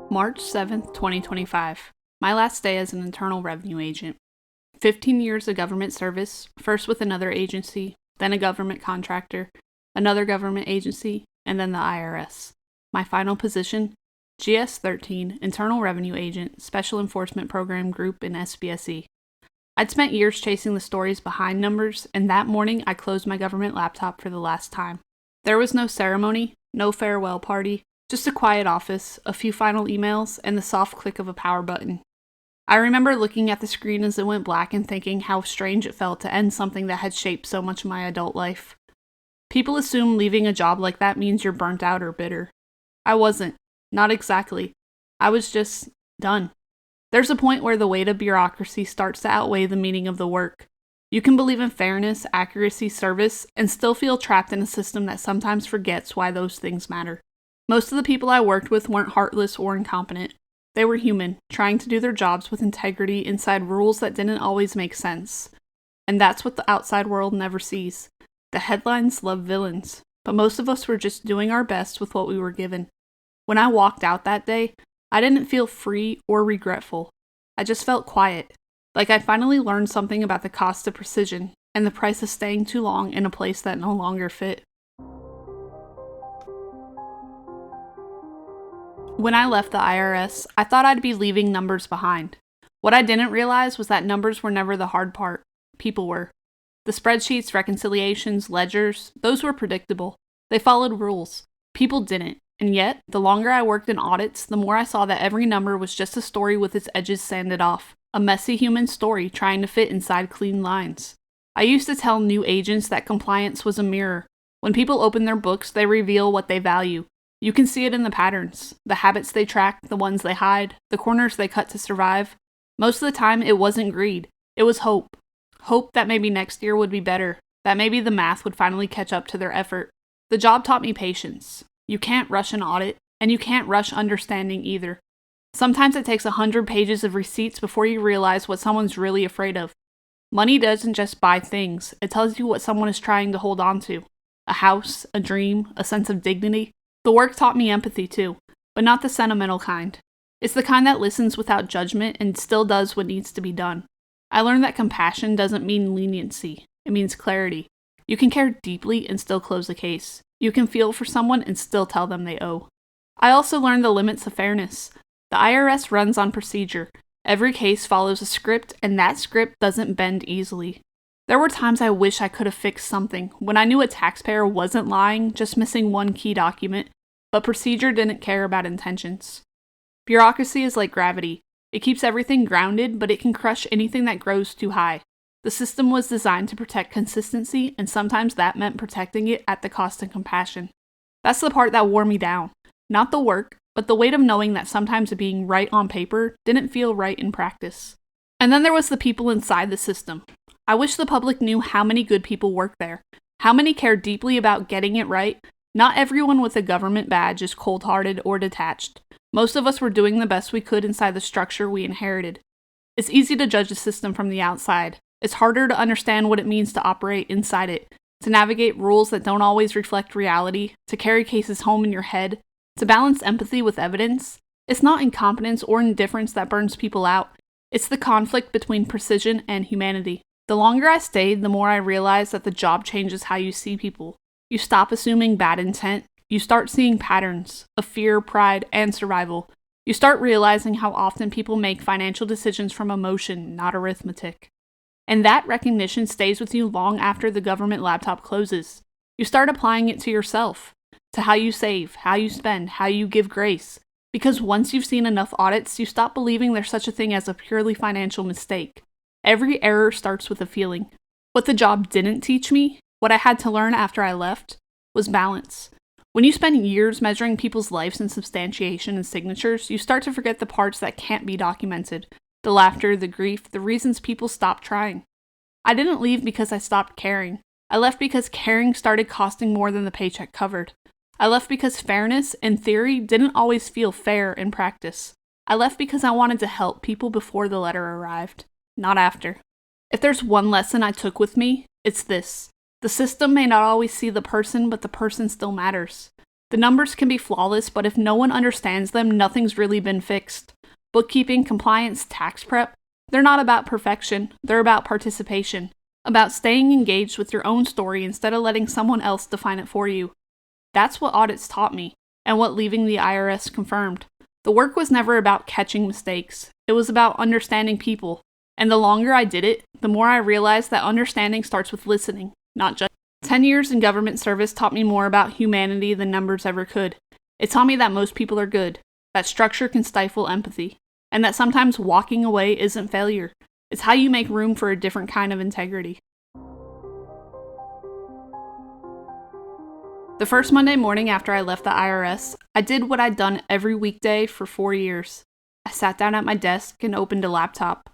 March 7th, 2025. My last day as an Internal Revenue Agent. 15 years of government service, first with another agency, then a government contractor, another government agency, and then the IRS. My final position, GS-13, Internal Revenue Agent, Special Enforcement Program Group in SBSE. I'd spent years chasing the stories behind numbers, and that morning I closed my government laptop for the last time. There was no ceremony, no farewell party, just a quiet office, a few final emails, and the soft click of a power button. I remember looking at the screen as it went black and thinking how strange it felt to end something that had shaped so much of my adult life. People assume leaving a job like that means you're burnt out or bitter. I wasn't. Not exactly. I was just done. There's a point where the weight of bureaucracy starts to outweigh the meaning of the work. You can believe in fairness, accuracy, service, and still feel trapped in a system that sometimes forgets why those things matter. Most of the people I worked with weren't heartless or incompetent. They were human, trying to do their jobs with integrity inside rules that didn't always make sense. And that's what the outside world never sees. The headlines love villains, but most of us were just doing our best with what we were given. When I walked out that day, I didn't feel free or regretful. I just felt quiet, like I finally learned something about the cost of precision and the price of staying too long in a place that no longer fit. When I left the IRS, I thought I'd be leaving numbers behind. What I didn't realize was that numbers were never the hard part. People were. The spreadsheets, reconciliations, ledgers, those were predictable. They followed rules. People didn't. And yet, the longer I worked in audits, the more I saw that every number was just a story with its edges sanded off. A messy human story trying to fit inside clean lines. I used to tell new agents that compliance was a mirror. When people open their books, they reveal what they value. You can see it in the patterns, the habits they track, the ones they hide, the corners they cut to survive. Most of the time, it wasn't greed. It was hope. Hope that maybe next year would be better, that maybe the math would finally catch up to their effort. The job taught me patience. You can't rush an audit, and you can't rush understanding either. Sometimes it takes 100 pages of receipts before you realize what someone's really afraid of. Money doesn't just buy things, it tells you what someone is trying to hold on to. A house, a dream, a sense of dignity. The work taught me empathy too, but not the sentimental kind. It's the kind that listens without judgment and still does what needs to be done. I learned that compassion doesn't mean leniency, it means clarity. You can care deeply and still close a case. You can feel for someone and still tell them they owe. I also learned the limits of fairness. The IRS runs on procedure. Every case follows a script, and that script doesn't bend easily. There were times I wish I could have fixed something, when I knew a taxpayer wasn't lying, just missing one key document, but procedure didn't care about intentions. Bureaucracy is like gravity. It keeps everything grounded, but it can crush anything that grows too high. The system was designed to protect consistency, and sometimes that meant protecting it at the cost of compassion. That's the part that wore me down. Not the work, but the weight of knowing that sometimes being right on paper didn't feel right in practice. And then there was the people inside the system. I wish the public knew how many good people work there, how many care deeply about getting it right. Not everyone with a government badge is cold-hearted or detached. Most of us were doing the best we could inside the structure we inherited. It's easy to judge a system from the outside. It's harder to understand what it means to operate inside it, to navigate rules that don't always reflect reality, to carry cases home in your head, to balance empathy with evidence. It's not incompetence or indifference that burns people out. It's the conflict between precision and humanity. The longer I stayed, the more I realized that the job changes how you see people. You stop assuming bad intent. You start seeing patterns of fear, pride, and survival. You start realizing how often people make financial decisions from emotion, not arithmetic. And that recognition stays with you long after the government laptop closes. You start applying it to yourself, to how you save, how you spend, how you give grace. Because once you've seen enough audits, you stop believing there's such a thing as a purely financial mistake. Every error starts with a feeling. What the job didn't teach me, what I had to learn after I left, was balance. When you spend years measuring people's lives in substantiation and signatures, you start to forget the parts that can't be documented. The laughter, the grief, the reasons people stopped trying. I didn't leave because I stopped caring. I left because caring started costing more than the paycheck covered. I left because fairness, in theory, didn't always feel fair in practice. I left because I wanted to help people before the letter arrived, not after. If there's one lesson I took with me, it's this. The system may not always see the person, but the person still matters. The numbers can be flawless, but if no one understands them, nothing's really been fixed. Bookkeeping, compliance, tax prep, they're not about perfection, they're about participation, about staying engaged with your own story instead of letting someone else define it for you. That's what audits taught me, and what leaving the IRS confirmed. The work was never about catching mistakes, it was about understanding people. And the longer I did it, the more I realized that understanding starts with listening, not just. 10 years in government service taught me more about humanity than numbers ever could. It taught me that most people are good, that structure can stifle empathy, and that sometimes walking away isn't failure. It's how you make room for a different kind of integrity. The first Monday morning after I left the IRS, I did what I'd done every weekday for 4 years. I sat down at my desk and opened a laptop.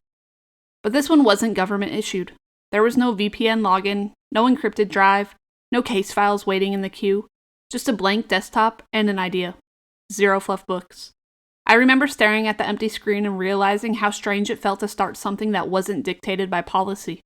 But this one wasn't government issued. There was no VPN login, no encrypted drive, no case files waiting in the queue, just a blank desktop and an idea. Zero Fluff books. I remember staring at the empty screen and realizing how strange it felt to start something that wasn't dictated by policy.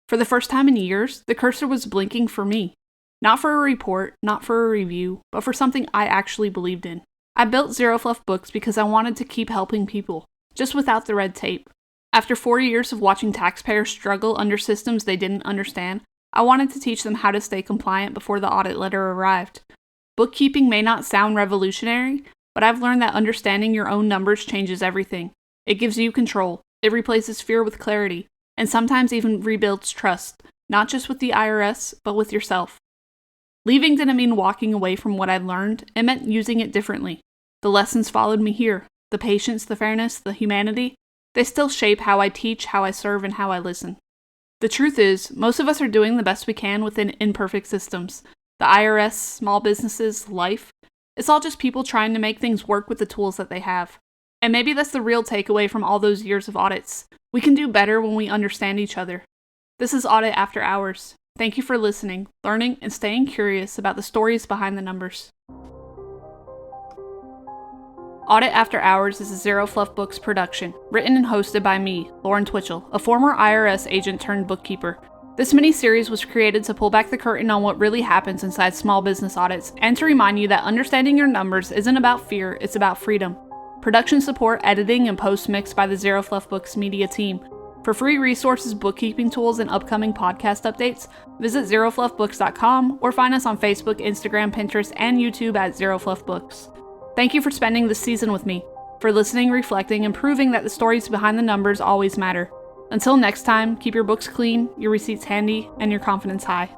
For the first time in years, the cursor was blinking for me. Not for a report, not for a review, but for something I actually believed in. I built Zero Fluff books because I wanted to keep helping people, just without the red tape. After 4 years of watching taxpayers struggle under systems they didn't understand, I wanted to teach them how to stay compliant before the audit letter arrived. Bookkeeping may not sound revolutionary, but I've learned that understanding your own numbers changes everything. It gives you control, it replaces fear with clarity, and sometimes even rebuilds trust, not just with the IRS, but with yourself. Leaving didn't mean walking away from what I'd learned, it meant using it differently. The lessons followed me here. The patience, the fairness, the humanity, they still shape how I teach, how I serve, and how I listen. The truth is, most of us are doing the best we can within imperfect systems. The IRS, small businesses, life. It's all just people trying to make things work with the tools that they have. And maybe that's the real takeaway from all those years of audits. We can do better when we understand each other. This is Audit After Hours. Thank you for listening, learning, and staying curious about the stories behind the numbers. Audit After Hours is a Zero Fluff Books production, written and hosted by me, Lauren Twitchell, a former IRS agent turned bookkeeper. This mini-series was created to pull back the curtain on what really happens inside small business audits, and to remind you that understanding your numbers isn't about fear, it's about freedom. Production support, editing, and post-mix by the Zero Fluff Books media team. For free resources, bookkeeping tools, and upcoming podcast updates, visit zerofluffbooks.com or find us on Facebook, Instagram, Pinterest, and YouTube at Zero Fluff Books. Thank you for spending this season with me, for listening, reflecting, and proving that the stories behind the numbers always matter. Until next time, keep your books clean, your receipts handy, and your confidence high.